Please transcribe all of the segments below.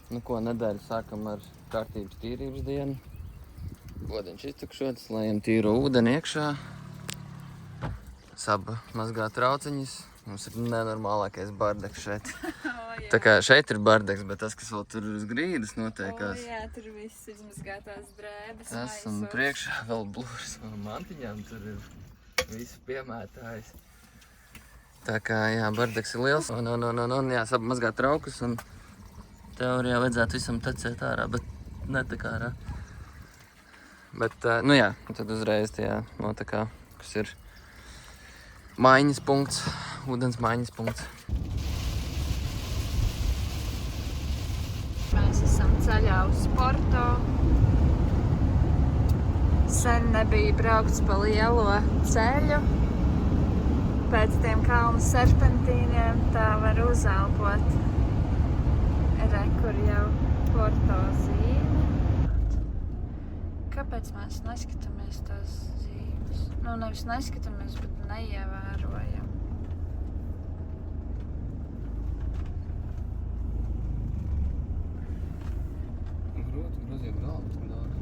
Nu ko, nedēļu sākam ar kārtības tīrības dienu. Godiņš iztukšots, lejam tīro ūdeni iekšā. Saba mazgā trauciņas. Mums ir nenormālākais bardeks šeit. Tā kā šeit ir bardeks, bet tas, kas vēl tur uz grīdas notiekās. Jā, tur viss izmazgātās drēbes. Tas un priekšā vēl blūrs un mantiņām tur ir viss piemētājs. Tā kā, jā, bardeks ir liels. Un jā, Saba mazgā traukus un teorijā vajadzētu visam tecēt ārā, bet netek ārā. Bet, nu jā, tad uzreiz tajā notekā, kas ir maiņas punkts, ūdens maiņas punkts. Mēs esam ceļā uz Porto. Sen nebija braukts pa lielo ceļu. Pēc tiem kalnu serpentīniem tā var uzelpot. Re, kur jau Porto zīme. Kāpēc mēs neskatāmies tās zīmes? Nu, nevis neskatāmies, bet neievērojam. Grūti galvu tik daudz.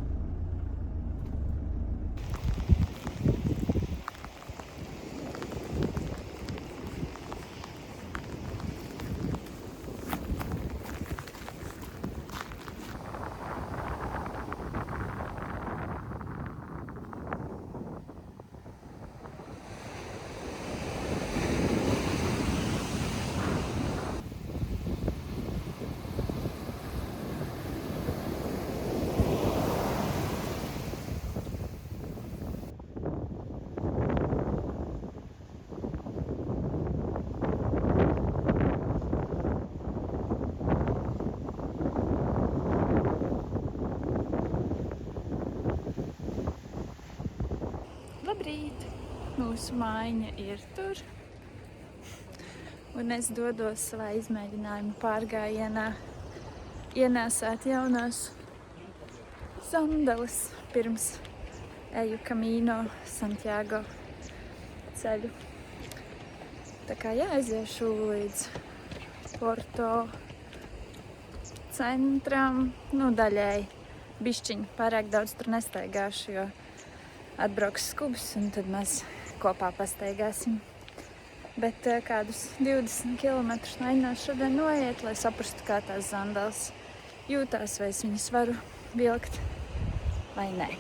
Labrīt! Mūsu mājiņa ir tur. Un es dodos savā izmēģinājuma pārgājienā ienēsāt jaunās sandalas pirms eju Camino Santiago ceļu. Tā kā jāaiziešu līdz Porto centram, nu daļēji bišķiņ, pārāk daudz tur nestaigāšu, jo atbrauks skubs un tad mēs kopā pastaigāsim. Bet kādus 20 kilometrus mēģināšu šodien noiet, lai saprastu, kā tās sandāls jūtās, vai es viņas varu vilkt vai nē.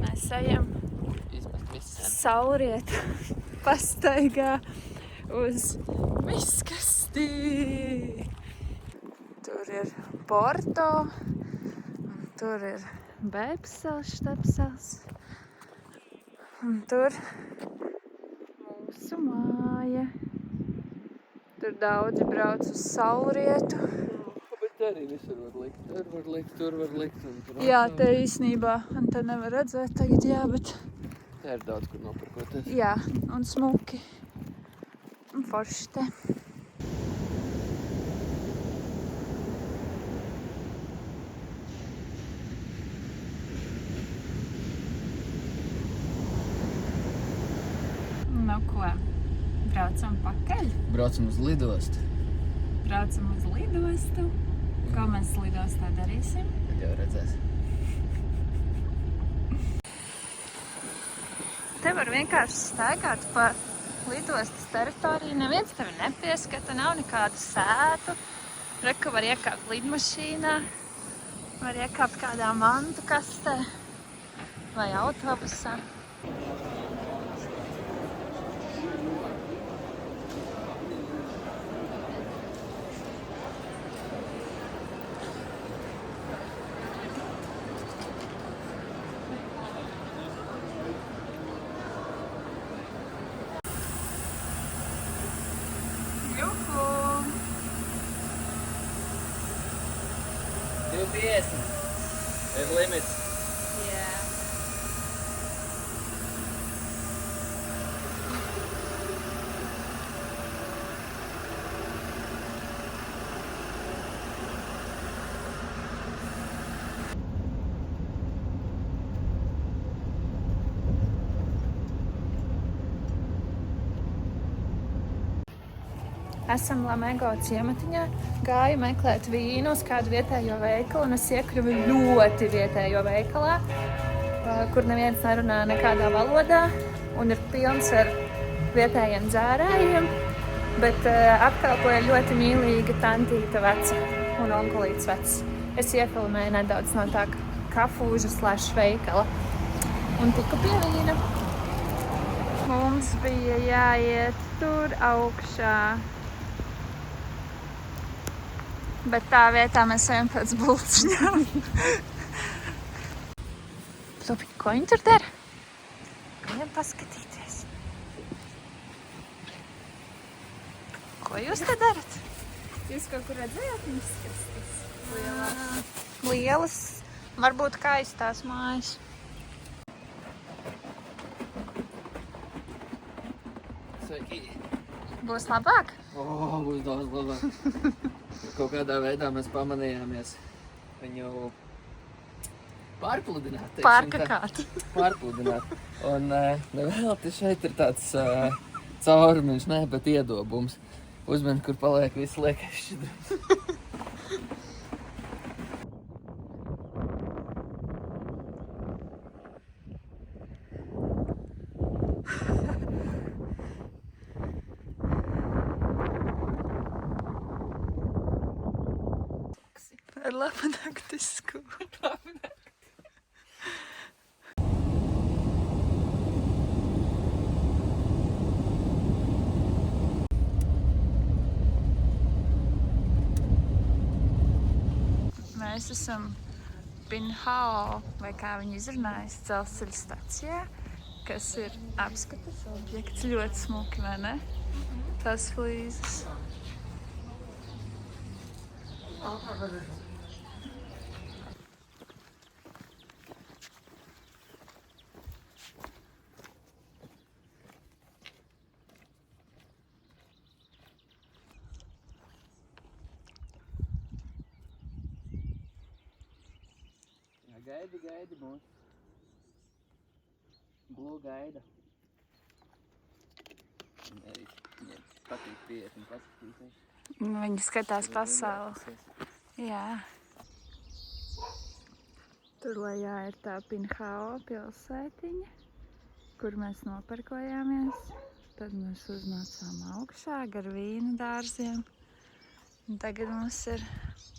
Mēs ejam saulrietu pastaigā uz miskastī. Tur ir Porto, un tur ir Bēpsels, Štepsels, un tur mūsu māja. Tur daudzi brauc uz saulrietu. Bet arī visur var likt, tur var likt. Jā, te īsnībā, un te nevar redzēt tagad, jā, bet... Te ir daudz, kur nopirkoties. Jā, un smuki. Un forši te. Nu ko, braucam pakaļ? Braucam uz lidostu. Braucam uz lidostu. Ko mēs lidostā darīsim? Tad jau redzēs. Te var vienkārši staigāt pa lidostas teritoriju. Neviens tevi nepieskata, nav nekādu sētu. Reku var iekāpt lidmašīnā, var iekāpt kādā mantu kastē vai autobusā. 150 ir limits. Jā. Esam Lamego ciematiņā, gāju meklēt vīnu uz kādu vietējo veikalu, un es iekļuvu ļoti vietējo veikalā, kur neviens nerunā nekādā valodā, un ir pilns ar vietējiem dzērājiem, bet apkalpoja ļoti mīlīga tantīta veca un onkulīts vecs. Es iefilmēju nedaudz no tā kafūža/veikala un tiku pie vīna. Mums bija jāiet tur augšā. Bet tā vietā mēs ejam pēc bulciņām. Lupiņ, ko viņi tur dara? Ejam paskatīties. Ko jūs te darat? Jūs kaut kur redzējāt viņas skastis? Lielas, varbūt kaistās mājas. Sveiki! Būs labāk? Būs daudz labāk. Kaut kādā veidā mēs pamanījāmies viņu pārpludināt. Pārkakāt. Pārpludināt. Un nevēlti šeit ir tāds caurumiņš, ne, bet iedobums. Uzmini, kur paliek viss liekais šķidrums. Ar labu naktisku. Mēs esam Pinhao, vai kā viņi izrunājas, dzelzceļa stacijā, kas ir apskates objekts. Ļoti smuki, vai ne? Tās flīzes. Gaidi mūs. Blue gaida. Viņai patīk pieiet un paskatīties. Viņi skatās pasauli. Jā. Tur lejā ir tā Pinhao pilsētiņa, kur mēs noparkojāmies. Tad mēs uznācām augšā gar vīnu dārziem. Un tagad mums ir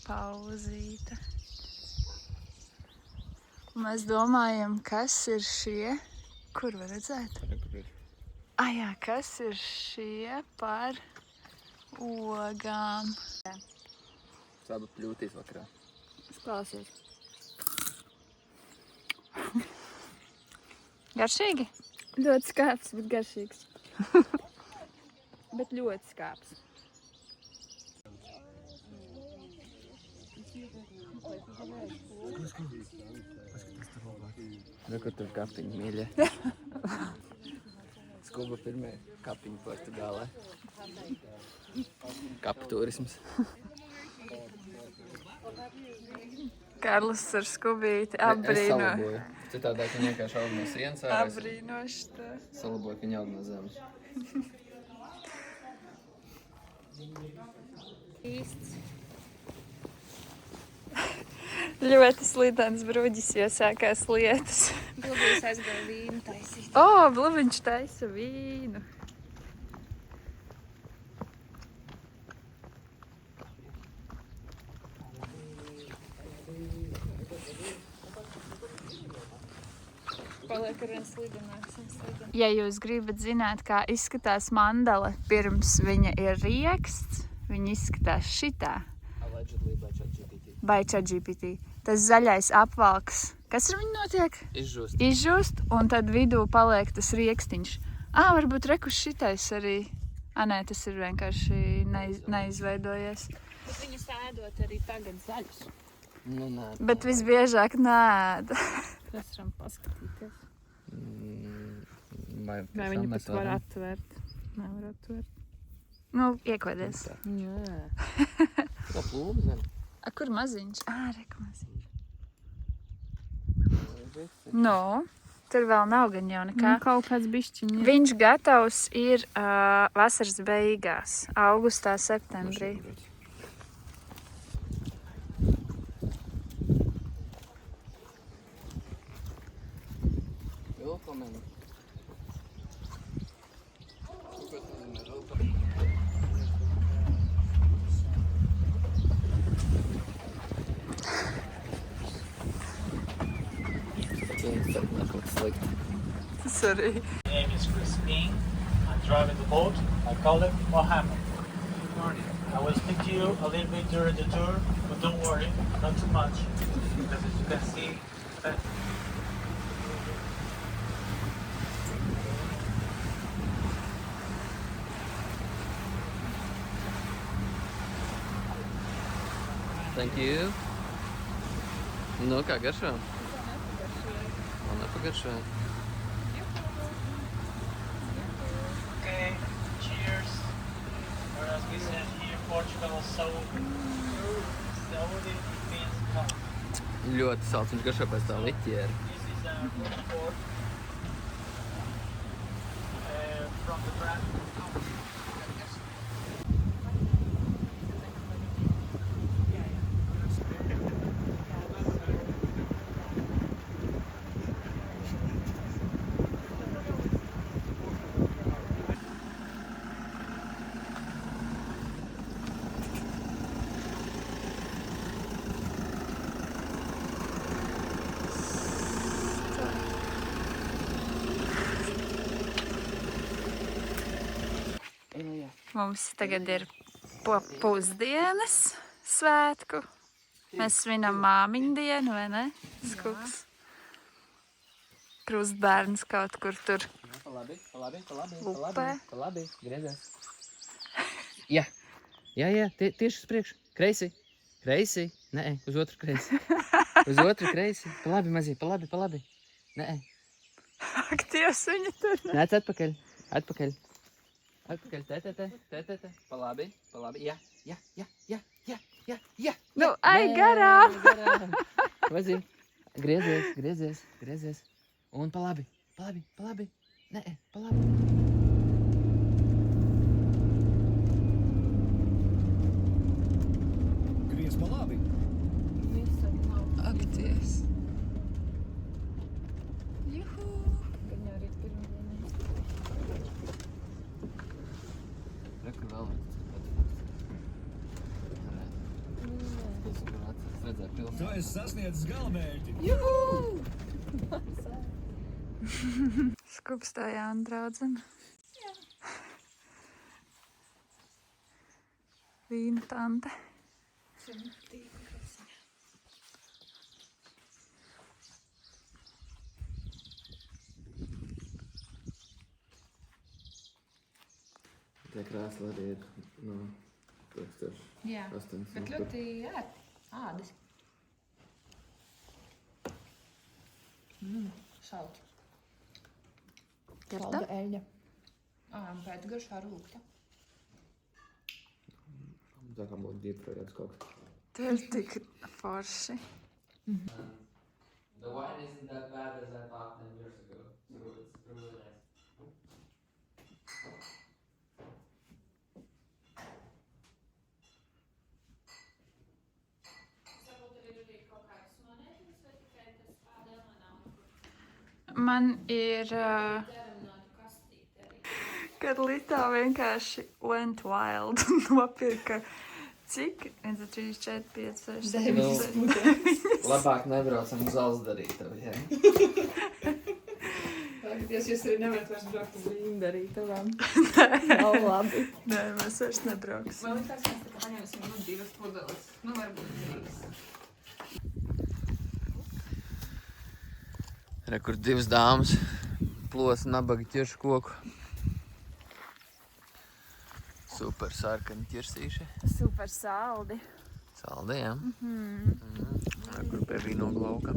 pauzīte. Un mēs domājam, kas ir šie, kur var redzēt? Jā, kas ir šie par ogām? Sāba pļūtīs vakarā. Klausies. Garšīgi? Ļoti skāps, bet garšīgs. Bet ļoti skāps. Kur tur kapiņi, mīļie. Skuba pirmie kapiņi Portugālē. Kapu turisms. Karlis ar skubīti apbrīno. Es salaboju. Citādāk viņi vienkārši aug no sienas ārā. Apbrīnoši tā. Salaboju, ka viņi aug no zemes. Īsts. Ļoti slidens bruģis, jo sākās lietas. Blubīs aizgāja vīnu taisīt. Blubiņš taisa vīnu. Paliek ar vien slidenāks un sliden. Ja jūs gribat zināt, kā izskatās mandala pirms viņa ir rieksts, viņa izskatās šitā. Allegedly by ChatGPT. By ChatGPT. Tas zaļais apvalks. Kas ar viņu notiek? Izžūst. Izžūst, un tad vidū paliek tas riekstiņš. Varbūt rekus šitais arī. Nē, tas ir vienkārši neizveidojies. Bet viņus ēdot arī tagad zaļus. Nu, nē. Bet visbiežāk nēd. Mēs varam paskatīties. Vai Vai viņu pat var atvērt? Nevar atvērt. Nu, iekodies. Jā. Tā plūma zem. A, kur maziņš? Reku maziņš. Nu, tur vēl nav gan jau nekā. Kaut kāds bišķiņi. Viņš gatavs ir vasaras beigās, augustā, septembrī. Willkommen. Sorry. My name is Crispin. I'm driving the boat. I call it Mohammed. I will speak to you a little bit during the tour, but don't worry, not too much, because as you can see, Thank you. Nu, kā garšo? Man nepagaršo. okay, cheers. Or as we said here, Portugal, so it means come. Ļoti salds, viņš garšo pēc tā liķiera. This is our food port from the brand. Mums tagad ir pusdienas svētku. Mēs svinam māmiņu dienu, vai ne? Skups. Krustbērns kaut kur tur upē. Griezies. Jā, tieši uz priekšu. Kreisi. Nē, uz otru kreisi. Uz otru kreisi. Pa labi, mazie, pa labi. Nē. Ak, Dievs, viņa tur. Nāc atpakaļ. Atpakaļ, te. Pa labi. Jā. Nu, ai, garām. Mazie, griezies. Un pa labi. Nē, pa labi. Griez pa labi. Ak, Dievs. Juhu. Viņa arī pirmdienā. Reku vēl. Tu esi sasniedzis galamērķi. Skups tā Jāna draudzene. Vīna tante. Tie krāsli arī ir no 1800. Jā, bet ļoti ērti. Ādas. Šalti. Garda? eļļa. Un pēc garšā rūkta. Tā kā būtu deepfried kaut kas. Tie ir tik forši. The wine isn't that bad as I thought 10 years ago. So it's really nice. Man ir, kad Litā vienkārši went wild un nopirka cik? 1, 2, 3, 4, 5, 6, 7, 8. Labāk nebraucam uz Alsdarītavu, jā. Jūs arī nevarat vairs braukt uz Lindarītavām. Nav labi. Nē, mēs vairs nebrauksim. Man liekas, mēs tā kā paņemsim 2 pudeles. Varbūt 3. Re, kur 2 dāmas plos nabaga ķiršu koku. Super sarkani ķirsīši. Super saldi. Saldējām. Kur pie vīnogu lauka.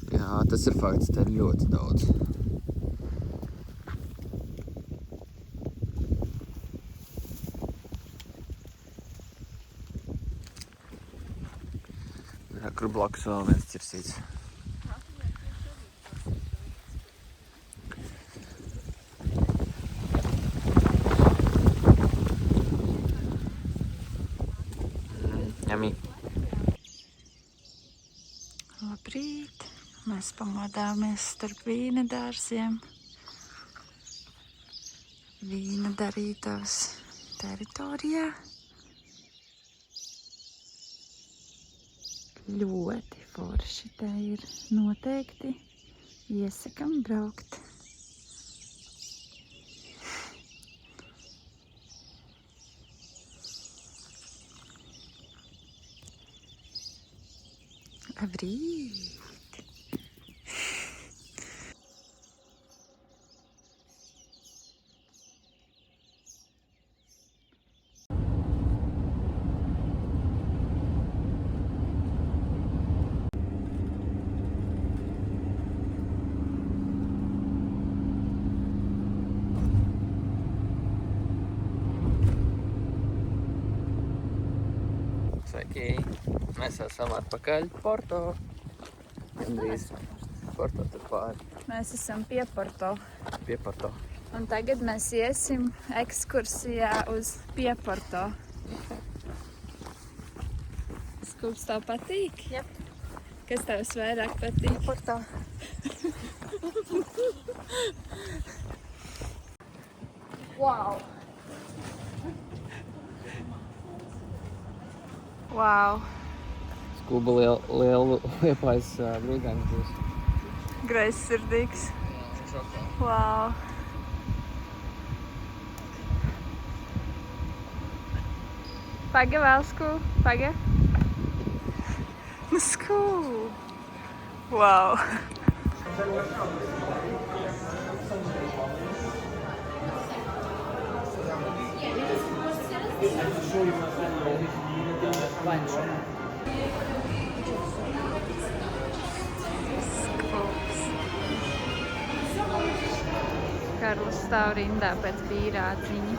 Jā, tas ir fakts, te ir ļoti daudz. Jā, kur blakus vēl viens ķirsīts. Ņemī. Labrīt! Mēs pamodāmies starp vīna dārziem. Vīna darītavas teritorijā. Ļoti forši te ir. Noteikti iesakam braukt. Labrīt! Sveiki! Mēs esam atpakaļ Porto. Gandrīz Porto tur pāri. Mēs esam pie Porto. Pie Porto. Un tagad mēs iesim ekskursijā uz Pieporto. Skūps tev patīk? Jā. Kas tev vairāk patīk? Porto. Wow! Wow! Skuba lielu Liepājas brīvdienas būs. Greizsirdīgs. Wow! Paga vēl skūp, paga. Nu skūp! Wow! Skūps. Karls stāv rindā pēc bīrādziņa.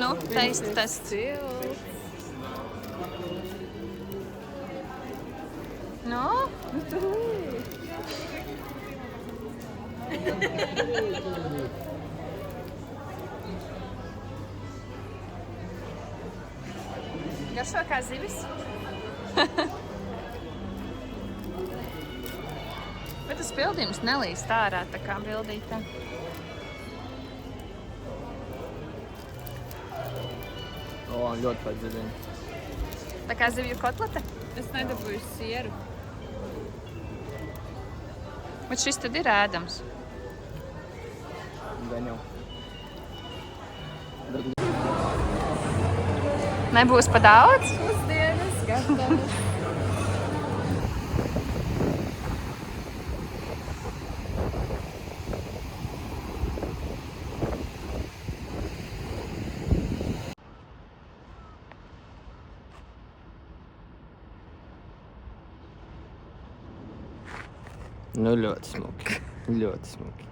Nu, taste test. Nu? Garšo kā zivis. Bet tas pildījums nelīst ārā tā kā bildītā. O, ļoti padziļina. Tā kā zivju kotlete. Es nedabūju sieru. Bet šis tad ir ēdams. Gan jau. Nebūs pa daudz? Pusdienas gatavas. Nu, ļoti smuki. Ļoti smuki.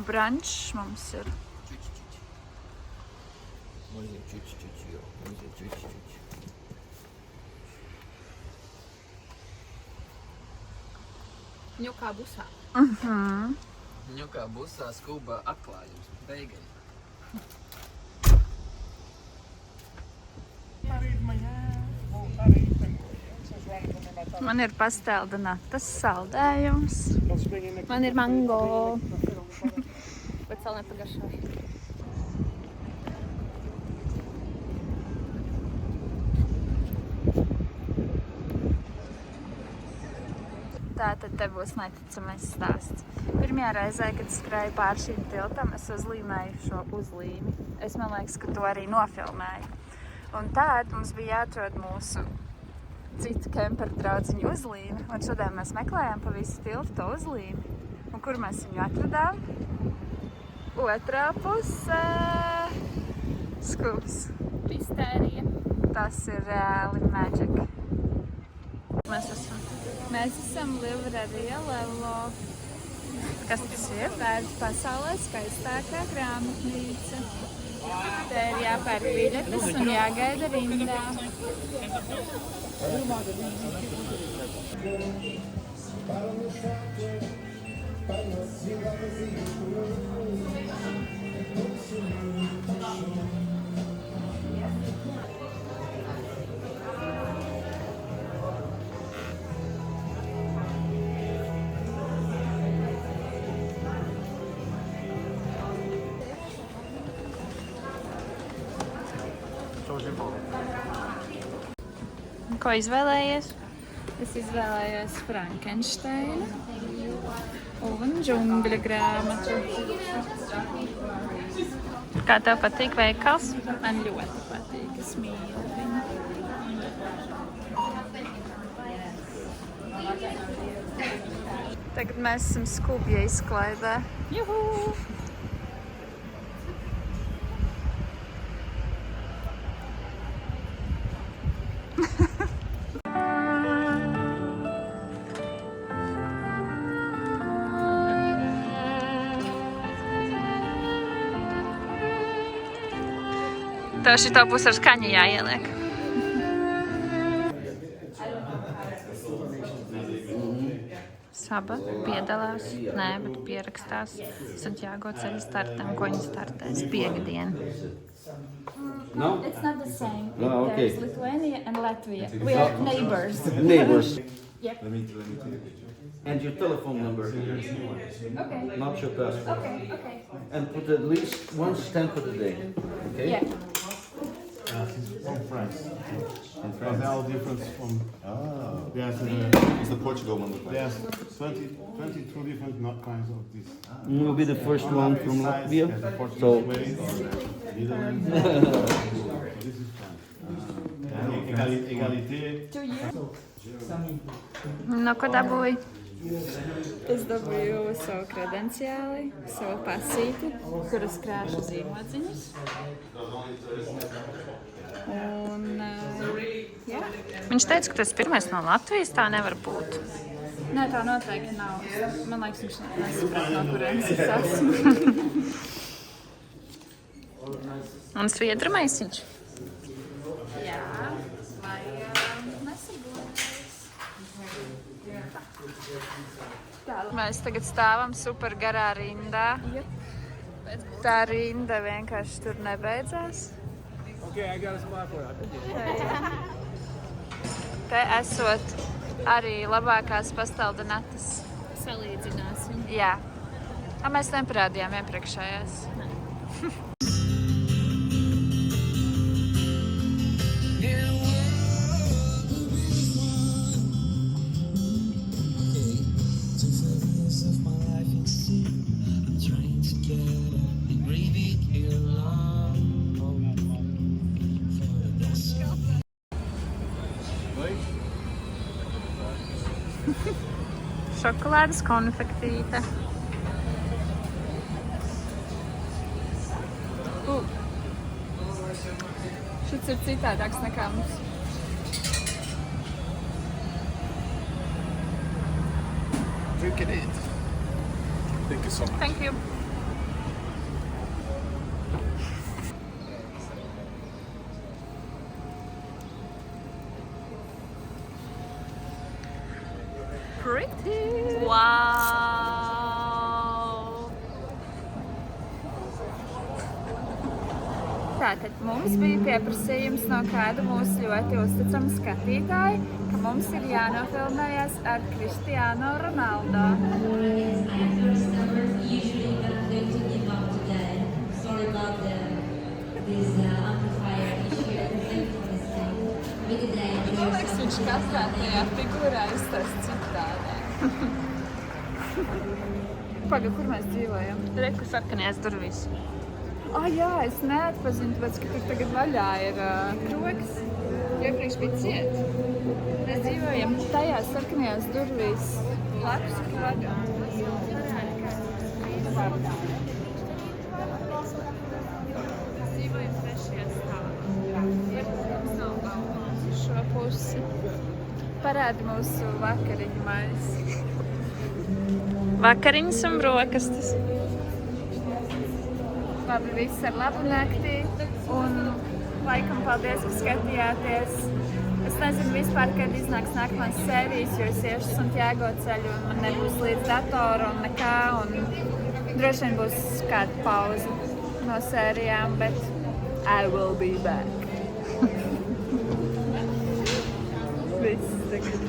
Brančs mums ir. Mazliet čuči, jo. Mazliet čuči. Ņukā busā. Ņukā busā skūba atklājums. Beigani. Man ir pasteldinātas saldējums. Man ir mango. Bet vēl nepagaršoši. Tātad te būs neticamais stāsts. Pirmajā reizē, kad skrēju pār šīm tiltam, es uzlīmēju šo uzlīmi. Es man liekas, ka to arī nofilmēju. Un tad mums bija jāatrod mūsu citu kemperu draudziņu uzlīmi. Un šodien mēs meklējām pa visu tiltu to uzlīmi. Un kur mēs viņu atradām? Otrā pusē. Skubs. Pistērija. Tas ir reāli magic. Mēs esam Livrērija Lelo. Kas tas ir? Tā ir pasaulē skaistākā grāmatnīca. Te ir jāpērk biļetes un jāgaida rindā. Ko izvēlējies? Es izvēlējos Frankensteinu un džungļu grāmatu. Kā tev patīk veikals? Man ļoti patīk, es mīlu viņu. Tagad mēs esam Skubja izklaidē. Juhu! Tev šito būs ar skaņu jāieliek. Saba piedalās, nē, bet pierakstās Santiago ceļa startam, ko viņi startēs piekdien. No? It's not the same. Oh, okay. There's Lithuania and Latvia. We are neighbors. Neighbors. Yep. And your telephone number. Okay. Not your passport. Okay, okay. And put at least one stamp of the day. Okay? Yeah. From France. And But France. they are different from. There's It's the Portugal one. there's 22 different kinds of this. You will be the first one from Size, Latvia. there's the Portuguese So, way or the Netherlands. This is France. And Égalité. Nu, ko dabūji? Es dabūju savu kredenciāli, savu pasīti, kuras krāšu zīmodziņus. Un, jā. Viņš teica, ka tas pirmais no Latvijas tā nevar būt. Nē, tā noteikti nav. Man liekas, viņš nesaprat, no kurienes es esmu. Un sviedru maisiņš. Jā, vai nesabūs. Mēs tagad stāvam super garā rindā. Tā rinda vienkārši tur nebeidzās. Te esot arī labākās pastaldinātas. Salīdzināsim. Jā. Mēs neparādījām iepriekšējās. Šokolādes konfektīte. Šis ir citādāks nekā mums. Drink it in. Thank you so much. Thank you. Pretty. Wow. Tātad mums bija pieprasījums no kāda mūsu ļoti uzticama skatītāja, ka mums ir jānofilmējas ar Cristiano Ronaldo. Man liekas, viņš katrā tajā figūrā izstāst citādā. Paga, kur mēs dzīvojam? Reku sarkanajās durvīs. Jā, es neatpazinu, tāpēc, ka tur tagad vaļā ir krogs. Iepriekš bija ciet. Mēs dzīvojam tajās sarkanajās durvīs blakus krogam. Mēs dzīvojam trešajā stāvā. Mums nav balkons uz šo pusi. Parādi mūsu vakariņu maisi. Vakariņas un brokastis. Labi, viss ar labu naktī. Un laikam paldies, ka skatījāties. Es nezinu vispār, kad iznāks nākamās sērijas, jo es iešu Santiago ceļu un man nebūs līdz datoru un nekā. Un droši vien būs kāda pauze no sērijām, bet I will be back. Viss tagad.